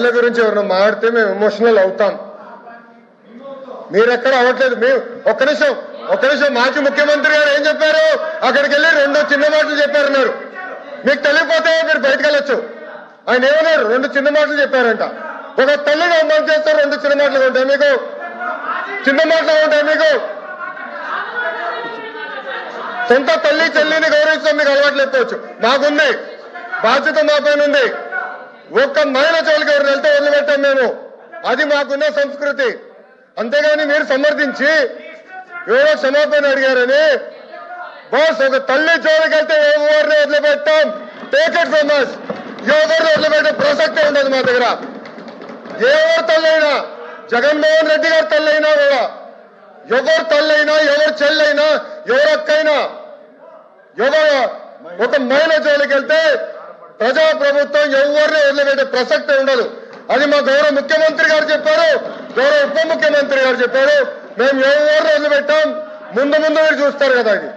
మహిళల గురించి ఎవరైనా మాట్లాడితే మేము ఎమోషనల్ అవుతాం. మీరెక్కడ అవ్వట్లేదు. మేము ఒక్క నిమిషం మాజీ ముఖ్యమంత్రి గారు ఏం చెప్పారు? అక్కడికి వెళ్ళి 2 చిన్న మాటలు చెప్పారన్నారు. మీకు తెలియకపోతే మీరు బయటకు వెళ్ళొచ్చు. ఆయన ఏమన్నారు? 2 చిన్న మాటలు చెప్పారంట. ఒక తల్లిని అవమానం చేస్తారు, 2 చిన్న మాటలు ఉంటాయి మీకు? చిన్న మాటలు ఉంటాయి మీకు? సొంత తల్లి చెల్లిని గౌరవించడం మీకు అలవాటు లేకపోవచ్చు, మాకుంది, బాధ్యత మా పైన ఉంది. ఒక్క మహిళ జోలికి ఎవరు వెళ్తే వదిలిపెట్టాం మేము. అది మాకున్న సంస్కృతి. అంతేగాని మీరు సమర్థించి ఎవరో క్షమాపణ అడిగారని బాస్ ఒక తల్లి జోలికి వెళ్తే ఎవరిని వదిలిపెట్టాం. Take it from us. ఎవరిని వదిలిపెట్టే ప్రసక్తే ఉండదు మా దగ్గర. ఎవరు తల్లైనా, జగన్మోహన్ రెడ్డి గారి తల్లైనా కూడా, ఎవరు తల్లైనా, ఎవరు చెల్లైనా, ఎవరు అక్కైనా, ఎవరు ఒక మహిళ జోలికి వెళ్తే ప్రజాప్రభుత్వం ఎవరిని వదిలిపెట్టే ప్రసక్తే ఉండదు. అది మా గౌరవ ముఖ్యమంత్రి గారు చెప్పారు, గౌరవ ఉప ముఖ్యమంత్రి గారు చెప్పారు. మేము ఎవరిని వదిలిపెట్టాం. ముందు మీరు చూస్తారు కదా అది.